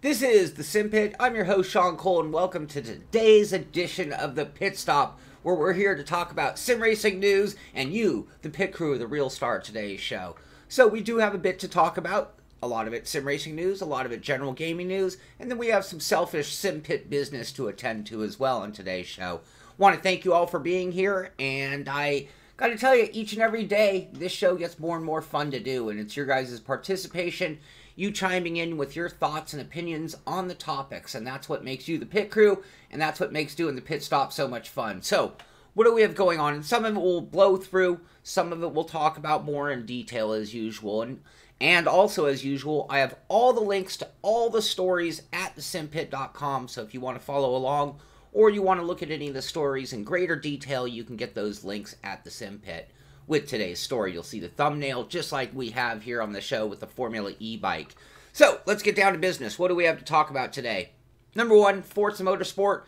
This is the Simpit. I'm your host, Sean Cole, and welcome to today's edition of the Pitstop, where we're here to talk about sim racing news and you, the pit crew, the real star of today's show. So we do have a bit to talk about. A lot of it sim racing news, a lot of it general gaming news, and then we have some selfish Simpit business to attend to as well on today's show. Want to thank you all for being here, and I got to tell you, each and every day, this show gets more and more fun to do, and it's your guys' participation, you chiming in with your thoughts and opinions on the topics, and that's what makes you the pit crew, and that's what makes doing the pit stop so much fun. So, what do we have going on? And some of it we'll blow through, some of it we'll talk about more in detail as usual, and also as usual, I have all the links to all the stories at thesimpit.com, so if you want to follow along, or you want to look at any of the stories in greater detail, you can get those links at the Simpit. With today's story, you'll see the thumbnail, just like we have here on the show with the Formula E bike. So, let's get down to business. What do we have to talk about today? Number one, Forza Motorsport.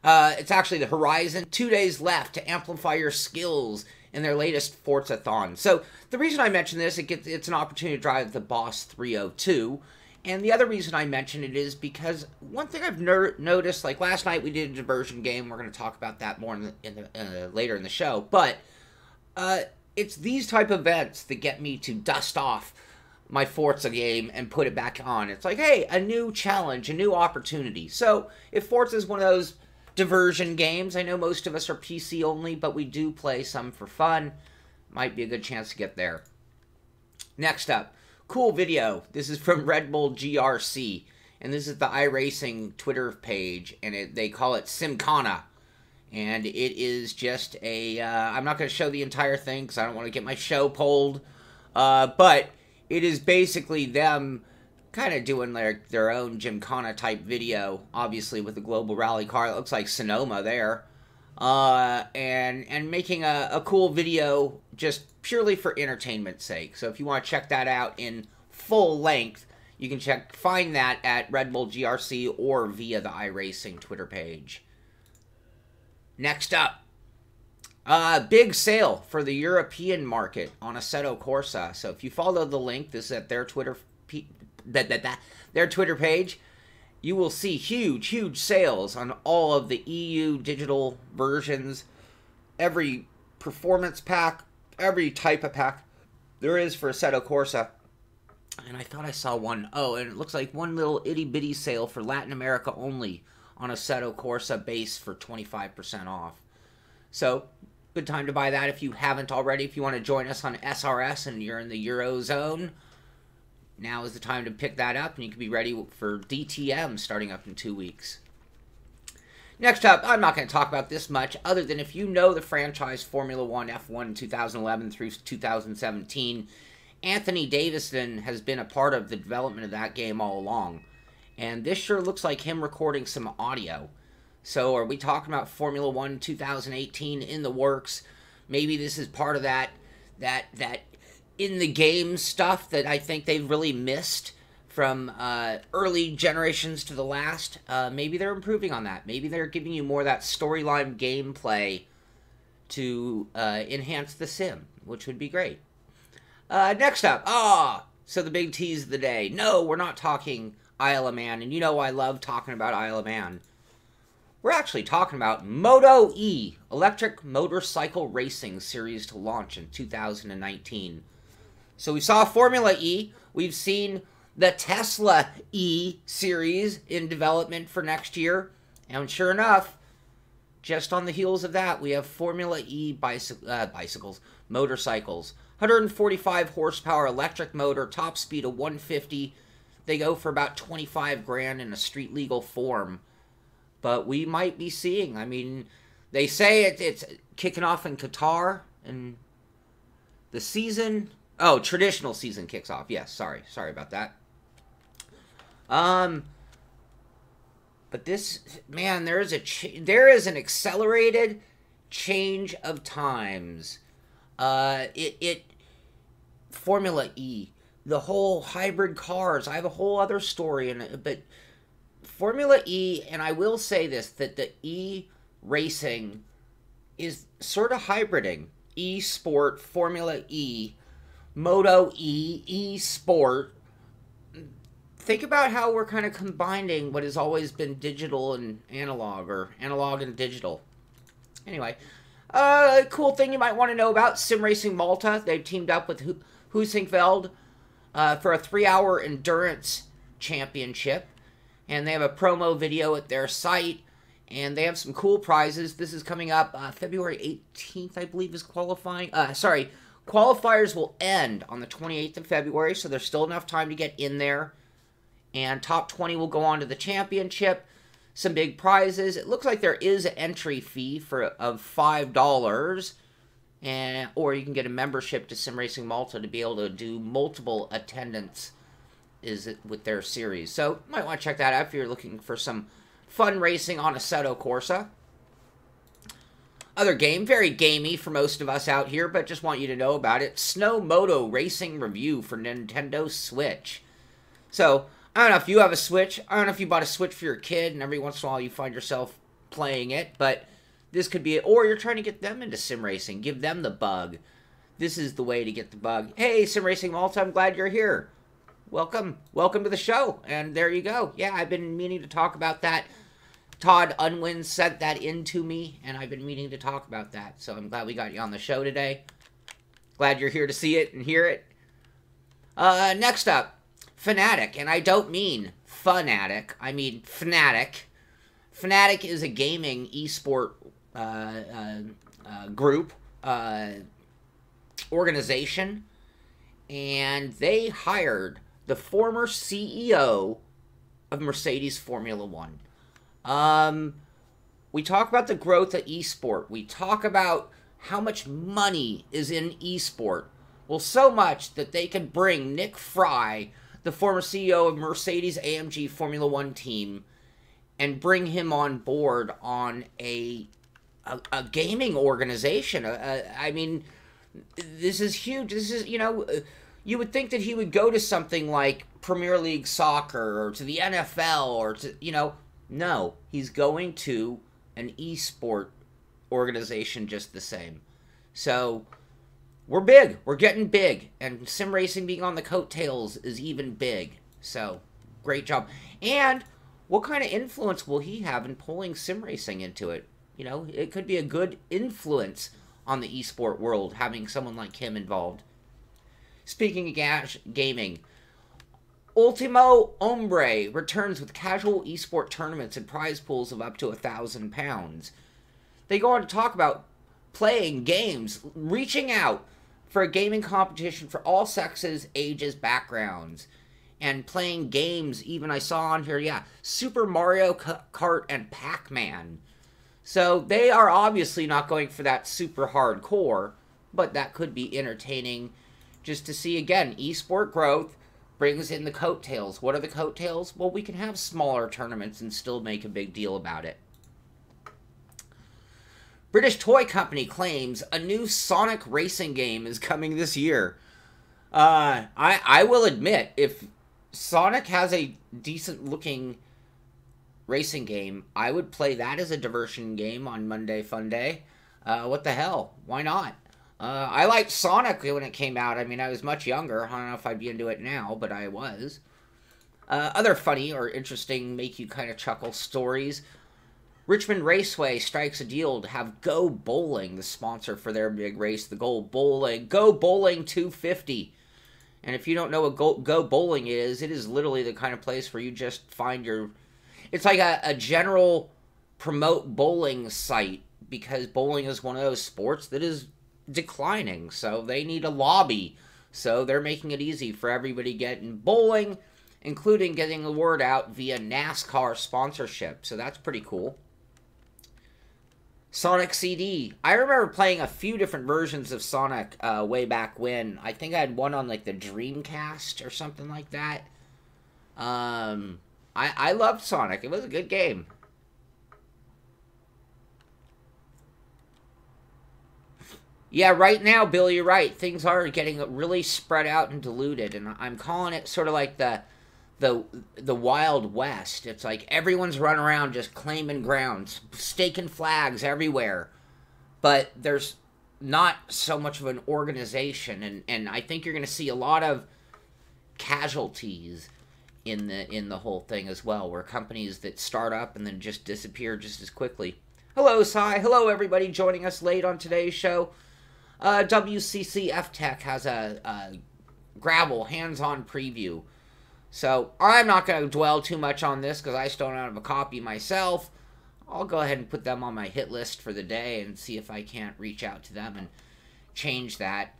It's actually the Horizon. 2 days left to amplify your skills in their latest Forza-thon. So, the reason I mention this, it's an opportunity to drive the Boss 302. And the other reason I mention it is because one thing I've noticed, like last night we did a diversion game. We're going to talk about that more later in the show. But it's these type of events that get me to dust off my Forza game and put it back on. It's like, hey, a new challenge, a new opportunity. So if Forza is one of those diversion games, I know most of us are PC only, but we do play some for fun. Might be a good chance to get there. Next up, cool video. This is from Red Bull GRC, and this is the iRacing Twitter page, and they call it Simcana. And it is just a, I'm not going to show the entire thing because I don't want to get my show pulled. But it is basically them kind of doing their own Gymkhana type video. Obviously with the global rally car. It looks like Sonoma there. And making a cool video just purely for entertainment's sake. So if you want to check that out in full length, you can find that at Red Bull GRC or via the iRacing Twitter page. Next up, big sale for the European market on Assetto Corsa. So if you follow the link, this is at their Twitter page, you will see huge sales on all of the EU digital versions, every performance pack, every type of pack there is for Assetto Corsa. And I thought I saw one. Oh, and it looks like one little itty-bitty sale for Latin America only on Assetto Corsa base for 25% off. So, good time to buy that if you haven't already. If you want to join us on SRS and you're in the Eurozone, now is the time to pick that up, and you can be ready for DTM starting up in 2 weeks. Next up, I'm not going to talk about this much, other than if you know the franchise Formula 1 F1 2011 through 2017, Anthony Davison has been a part of the development of that game all along. And this sure looks like him recording some audio. So are we talking about Formula 1 2018 in the works? Maybe this is part of that in-the-game stuff that I think they've really missed from early generations to the last. Maybe they're improving on that. Maybe they're giving you more of that storyline gameplay to enhance the sim, which would be great. Next up, so the big tease of the day. No, we're not talking Isle of Man, and you know I love talking about Isle of Man. We're actually talking about Moto E, Electric Motorcycle Racing Series to launch in 2019. So we saw Formula E, we've seen the Tesla E series in development for next year, and sure enough, just on the heels of that, we have Formula E motorcycles. 145 horsepower electric motor, top speed of 150. They go for about 25 grand in a street legal form. But we might be seeing, I mean, they say it's kicking off in Qatar, and the season, traditional season kicks off. Yes, sorry about that. But this, man, there is an accelerated change of times. Formula E, the whole hybrid cars, I have a whole other story in it, but Formula E, and I will say this, that the E racing is sort of hybriding. E-Sport, Formula E, Moto E, E-Sport, think about how we're kind of combining what has always been digital and analog, or analog and digital. Anyway, cool thing you might want to know about, Sim Racing Malta. They've teamed up with Husingveld for a 3-hour endurance championship. And they have a promo video at their site. And they have some cool prizes. This is coming up February 18th, I believe, is qualifying. Qualifiers will end on the 28th of February, so there's still enough time to get in there. And top 20 will go on to the championship. Some big prizes. It looks like there is an entry fee of $5, or you can get a membership to Sim Racing Malta to be able to do multiple attendance with their series. So you might want to check that out if you're looking for some fun racing on Assetto Corsa. Other game, very gamey for most of us out here, but just want you to know about it. Snow Moto Racing Review for Nintendo Switch. So, I don't know if you have a Switch. I don't know if you bought a Switch for your kid, and every once in a while you find yourself playing it, but this could be it. Or you're trying to get them into sim racing. Give them the bug. This is the way to get the bug. Hey, Sim Racing Malta, I'm glad you're here. Welcome. Welcome to the show. And there you go. Yeah, I've been meaning to talk about that. Todd Unwin sent that in to me, and I've been meaning to talk about that. So I'm glad we got you on the show today. Glad you're here to see it and hear it. Next up, Fnatic, and I don't mean Funatic, I mean Fnatic. Fnatic is a gaming esport group, organization, and they hired the former CEO of Mercedes Formula One. We talk about the growth of esport. We talk about how much money is in esport. Well, so much that they can bring Nick Fry, the former CEO of Mercedes AMG Formula One team, and bring him on board on a gaming organization. I mean, this is huge. This is, you would think that he would go to something like Premier League Soccer or to the NFL or to, no, he's going to an esport organization just the same. So, we're big. We're getting big. And sim racing being on the coattails is even big. So, great job. And what kind of influence will he have in pulling sim racing into it? It could be a good influence on the esport world, having someone like him involved. Speaking of gaming, Ultimo Hombre returns with casual esport tournaments and prize pools of up to £1,000. They go on to talk about playing games, reaching out for a gaming competition for all sexes, ages, backgrounds, and playing games. Even I saw on here, Super Mario Kart and Pac-Man. So they are obviously not going for that super hardcore, but that could be entertaining just to see, again, esport growth brings in the coattails. What are the coattails? Well, we can have smaller tournaments and still make a big deal about it. British toy company claims a new Sonic racing game is coming this year. I will admit, if Sonic has a decent-looking racing game, I would play that as a diversion game on Monday Fun Day. What the hell? Why not? I liked Sonic when it came out. I mean, I was much younger. I don't know if I'd be into it now, but I was. Other funny or interesting, make you kind of chuckle stories. Richmond Raceway strikes a deal to have Go Bowling, the sponsor for their big race, the Go Bowling 250. And if you don't know what Go Bowling is, it is literally the kind of place where you just find your... It's like a general promote bowling site, because bowling is one of those sports that is declining, so they need a lobby. So they're making it easy for everybody getting bowling, including getting the word out via NASCAR sponsorship. So that's pretty cool. Sonic CD. I remember playing a few different versions of Sonic way back when. I think I had one on like the Dreamcast or something like that. I loved Sonic. It was a good game. Yeah, right now, Bill, you're right. Things are getting really spread out and diluted, and I'm calling it sort of like the Wild West. It's like everyone's running around just claiming grounds, staking flags everywhere, but there's not so much of an organization, and I think you're going to see a lot of casualties in the whole thing as well, where companies that start up and then just disappear just as quickly. Hello, Cy. Hello, everybody joining us late on today's show. WCCF Tech has a Gravel hands-on preview. So I'm not going to dwell too much on this because I still don't have a copy myself. I'll go ahead and put them on my hit list for the day and see if I can't reach out to them and change that.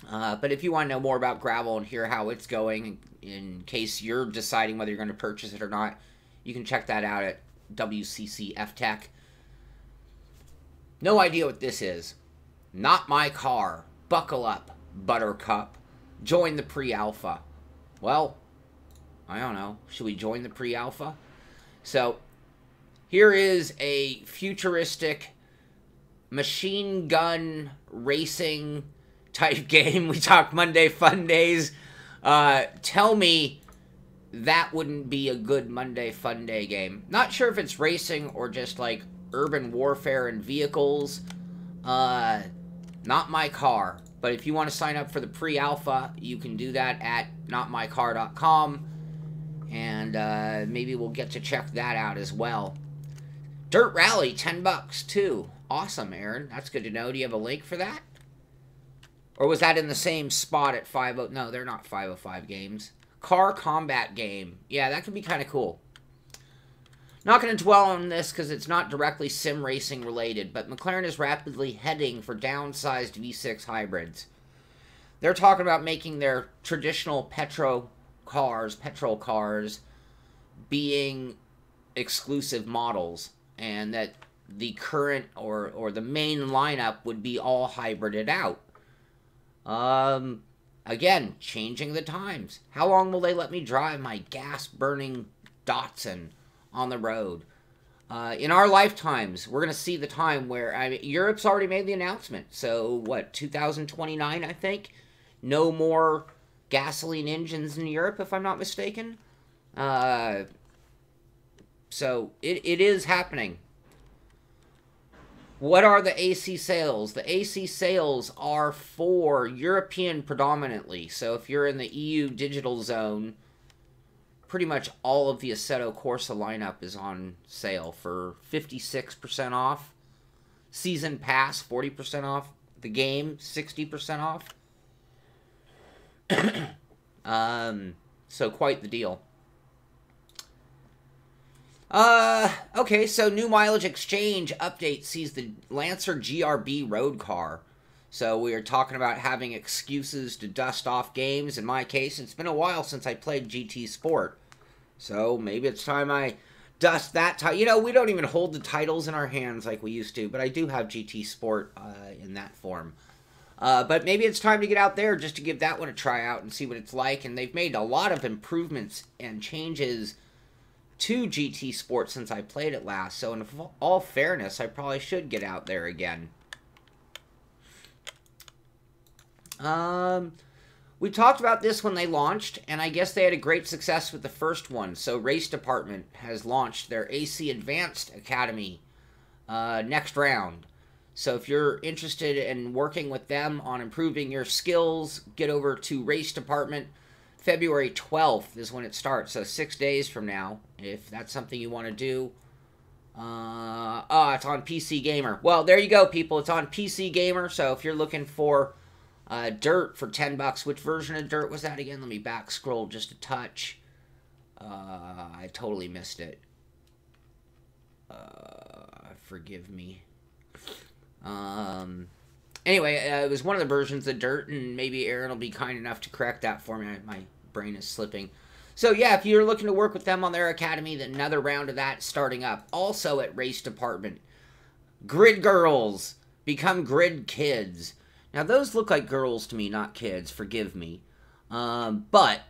But if you want to know more about Gravel and hear how it's going, in case you're deciding whether you're going to purchase it or not, you can check that out at WCCF Tech. No idea what this is. Not my car. Buckle up, Buttercup. Join the pre-alpha. Well, I don't know. Should we join the pre-alpha? So, here is a futuristic machine gun racing type game. We talk Monday Fun Days. Tell me that wouldn't be a good Monday Fun Day game. Not sure if it's racing or just like urban warfare and vehicles. Not my car. But if you want to sign up for the pre-alpha, you can do that at notmycar.com. And maybe we'll get to check that out as well. Dirt Rally, $10 too. Awesome, Aaron. That's good to know. Do you have a link for that? Or was that in the same spot at 505? No, they're not 505 games. Car combat game. Yeah, that could be kind of cool. Not going to dwell on this because it's not directly sim racing related, but McLaren is rapidly heading for downsized V6 hybrids. They're talking about making their traditional petrol cars, being exclusive models, and that the current or the main lineup would be all hybrided out. Again, changing the times. How long will they let me drive my gas-burning Datsun on the road? In our lifetimes, we're going to see the time where, Europe's already made the announcement. So, what, 2029, I think? No more gasoline engines in Europe, if I'm not mistaken. So, it is happening. What are the AC sales? The AC sales are for European predominantly. So if you're in the EU digital zone, pretty much all of the Assetto Corsa lineup is on sale for 56% off. Season Pass, 40% off. The game, 60% off. So quite the deal. Okay, so new mileage exchange update sees the Lancer GRB road car. So we are talking about having excuses to dust off games. In my case, it's been a while since I played GT Sport. So maybe it's time I dust that title. You know, we don't even hold the titles in our hands like we used to, but I do have GT Sport in that form. But maybe it's time to get out there just to give that one a try out and see what it's like. And they've made a lot of improvements and changes to GT Sport since I played it last, so in all fairness, I probably should get out there again. We talked about this when they launched, and I guess they had a great success with the first one. So Race Department has launched their AC Advanced Academy next round. So if you're interested in working with them on improving your skills, get over to Race Department. February 12th is when it starts, so 6 days from now, if that's something you want to do. It's on PC Gamer. Well, there you go, people. It's on PC Gamer, so if you're looking for Dirt for $10, which version of Dirt was that again? Let me back scroll just a touch. I totally missed it. Forgive me. Anyway, it was one of the versions of Dirt, and maybe Aaron will be kind enough to correct that for me. My brain is slipping. So, yeah, if you're looking to work with them on their academy, then another round of that starting up. Also at Race Department, Grid Girls become Grid Kids. Now, those look like girls to me, not kids. Forgive me. But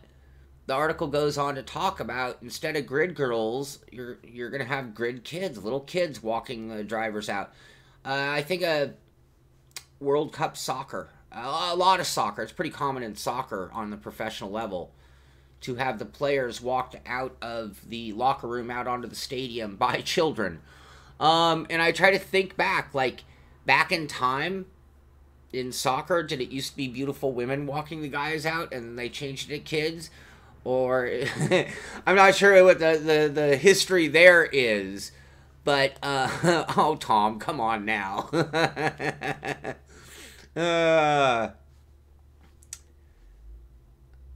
the article goes on to talk about, instead of Grid Girls, you're going to have Grid Kids, little kids walking the drivers out. I think World Cup soccer, a lot of soccer, it's pretty common in soccer on the professional level to have the players walked out of the locker room out onto the stadium by children. And I try to think back, like, back in time in soccer, did it used to be beautiful women walking the guys out and they changed it to kids? or I'm not sure what the history there is, but oh, Tom, come on now.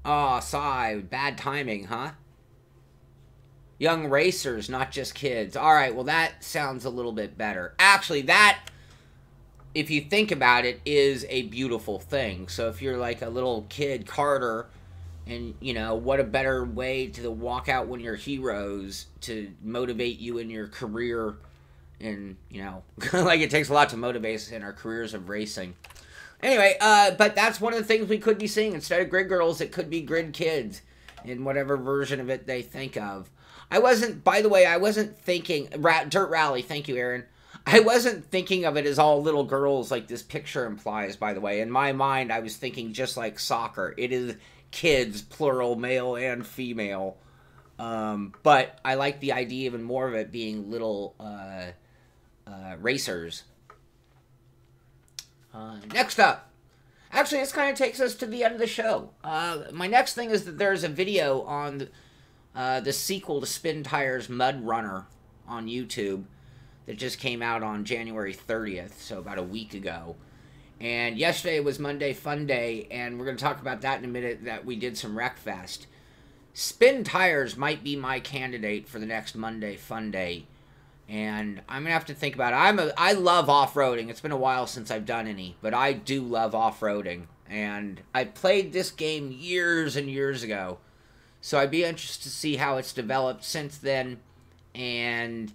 Oh, sigh, bad timing, huh? Young racers, not just kids. All right, well, that sounds a little bit better. Actually, that, if you think about it, is a beautiful thing. So if you're like a little kid, Carter, and, you know, what a better way to walk out one of your heroes to motivate you in your career. And, you know, like it takes a lot to motivate us in our careers of racing. Anyway, but that's one of the things we could be seeing. Instead of grid girls, it could be grid kids in whatever version of it they think of. By the way, I wasn't thinking, Dirt Rally, thank you, Aaron. I wasn't thinking of it as all little girls like this picture implies, by the way. In my mind, I was thinking just like soccer. It is kids, plural, male and female. But I like the idea even more of it being little racers. Next up. Actually, this kind of takes us to the end of the show. My next thing is that there's a video on the sequel to Spin Tire's Mud Runner on YouTube that just came out on January 30th, so about a week ago. And yesterday was Monday Fun Day, and we're going to talk about that in a minute, that we did some Wreckfest. Spin Tires might be my candidate for the next Monday Fun Day. And I'm going to have to think about it. I love off-roading. It's been a while since I've done any, but I do love off-roading. And I played this game years and years ago. So I'd be interested to see how it's developed since then. And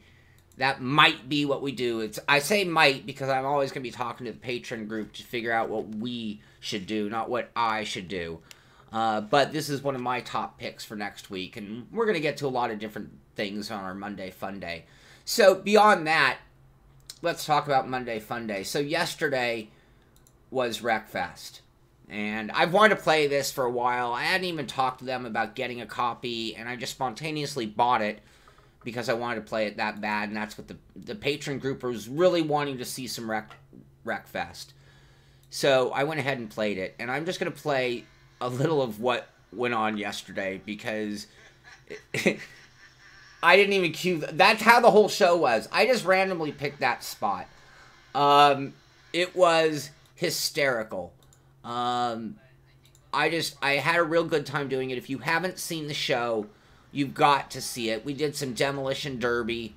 that might be what we do. I say might because I'm always going to be talking to the patron group to figure out what we should do, not what I should do. But this is one of my top picks for next week. And we're going to get to a lot of different things on our Monday Fun Day. So beyond that, let's talk about Monday Fun Day. So yesterday was Wreckfest. And I've wanted to play this for a while. I hadn't even talked to them about getting a copy, and I just spontaneously bought it because I wanted to play it that bad, and that's what the patron group was really wanting to see some Wreckfest. So I went ahead and played it, and I'm just going to play a little of what went on yesterday because I didn't even cue. That's how the whole show was. I just randomly picked that spot. It was hysterical. I had a real good time doing it. If you haven't seen the show, you've got to see it. We did some demolition derby.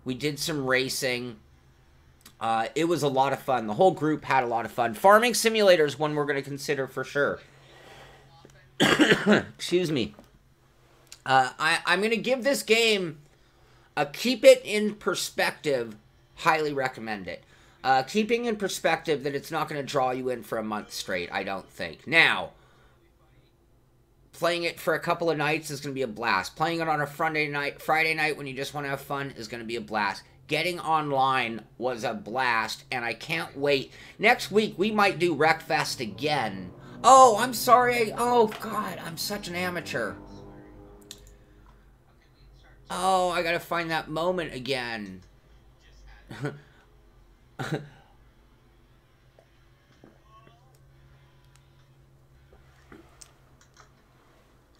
We did some racing. It was a lot of fun. The whole group had a lot of fun. Farming Simulator is one we're going to consider for sure. Excuse me. I'm going to give this game a keep it in perspective. Highly recommend it. Keeping in perspective that it's not going to draw you in for a month straight, I don't think. Now, playing it for a couple of nights is going to be a blast. Playing it on a Friday night when you just want to have fun is going to be a blast. Getting online was a blast, and I can't wait. Next week, we might do Wreckfest again. Oh, I'm sorry. Oh, God, I'm such an amateur. Oh, I got to find that moment again.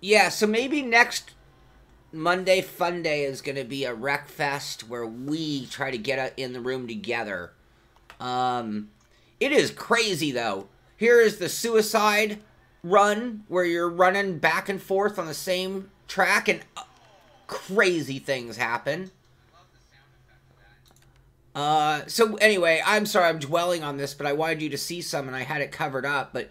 Yeah, so maybe next Monday Fun Day is going to be a Wreckfest where we try to get in the room together. It is crazy, though. Here is the suicide run where you're running back and forth on the same track and crazy things happen. So anyway, I'm sorry I'm dwelling on this, but I wanted you to see some and I had it covered up, but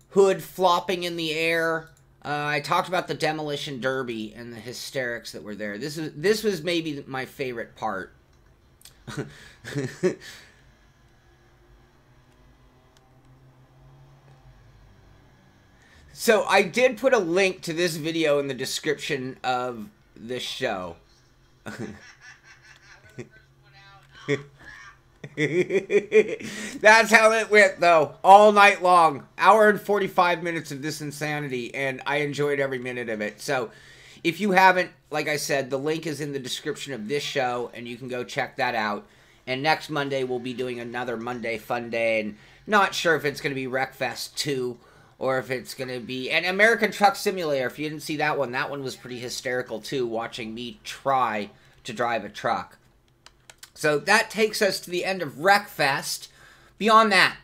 hood flopping in the air. I talked about the demolition derby and the hysterics that were there. This was maybe my favorite part. So I did put a link to this video in the description of this show. That's how it went, though. All night long. Hour and 45 minutes of this insanity, and I enjoyed every minute of it. So, if you haven't, like I said, the link is in the description of this show, and you can go check that out. And next Monday, we'll be doing another Monday Fun Day, and not sure if it's going to be Wreckfest 2 or if it's going to be an American Truck Simulator. If you didn't see that one was pretty hysterical too, watching me try to drive a truck. So that takes us to the end of Wreckfest. Beyond that,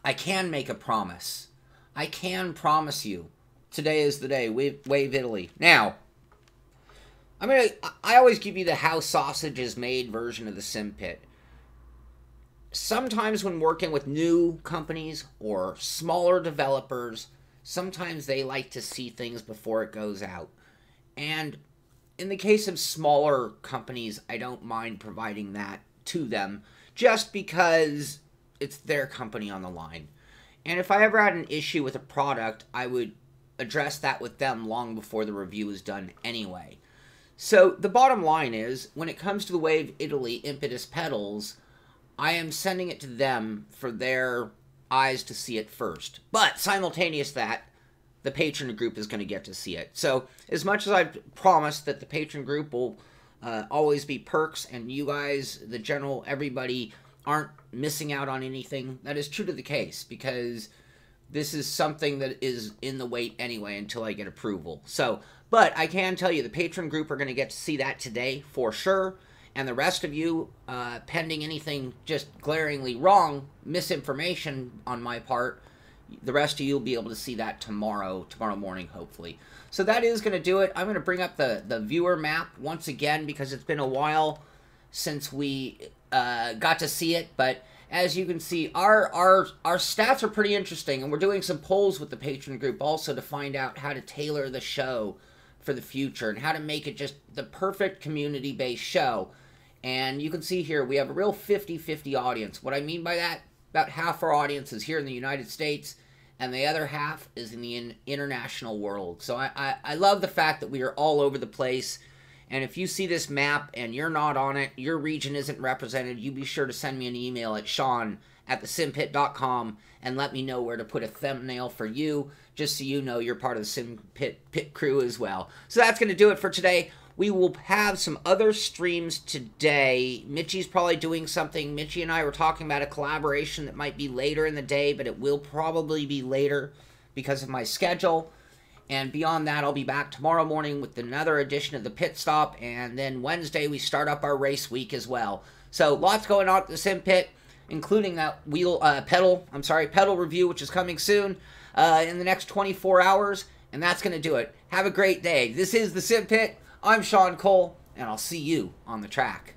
I can make a promise. I can promise you, today is the day. Wave Italy. Now, I always give you the how sausage is made version of the Simpit. Sometimes when working with new companies or smaller developers, sometimes they like to see things before it goes out. And in the case of smaller companies, I don't mind providing that to them just because it's their company on the line. And if I ever had an issue with a product, I would address that with them long before the review is done anyway. So the bottom line is, when it comes to the Wave Italy impetus pedals, I am sending it to them for their eyes to see it first. But simultaneous that, the patron group is going to get to see it. So as much as I've promised that the patron group will always be perks, and you guys, the general, everybody, aren't missing out on anything, that is true to the case, because this is something that is in the wait anyway until I get approval. So, but I can tell you the patron group are going to get to see that today for sure. And the rest of you, pending anything just glaringly wrong, misinformation on my part, the rest of you will be able to see that tomorrow morning, hopefully. So that is going to do it. I'm going to bring up the viewer map once again because it's been a while since we got to see it. But as you can see, our stats are pretty interesting, and we're doing some polls with the patron group also to find out how to tailor the show for the future and how to make it just the perfect community-based show. And you can see here we have a real 50-50 audience. What I mean by that, about half our audience is here in the United States, and the other half is in the international world. So I love the fact that we are all over the place. And if you see this map and you're not on it, your region isn't represented, you be sure to send me an email at sean@thesimpit.com and let me know where to put a thumbnail for you, just so you know you're part of the Simpit pit crew as well. So that's going to do it for today. We will have some other streams today. Mitchie's probably doing something. Mitchie and I were talking about a collaboration that might be later in the day, but it will probably be later because of my schedule. And beyond that, I'll be back tomorrow morning with another edition of the Pit Stop, and then Wednesday we start up our race week as well. So lots going on at the Simpit, including that pedal review, which is coming soon in the next 24 hours, and that's going to do it. Have a great day. This is the Simpit. I'm Sean Cole, and I'll see you on the track.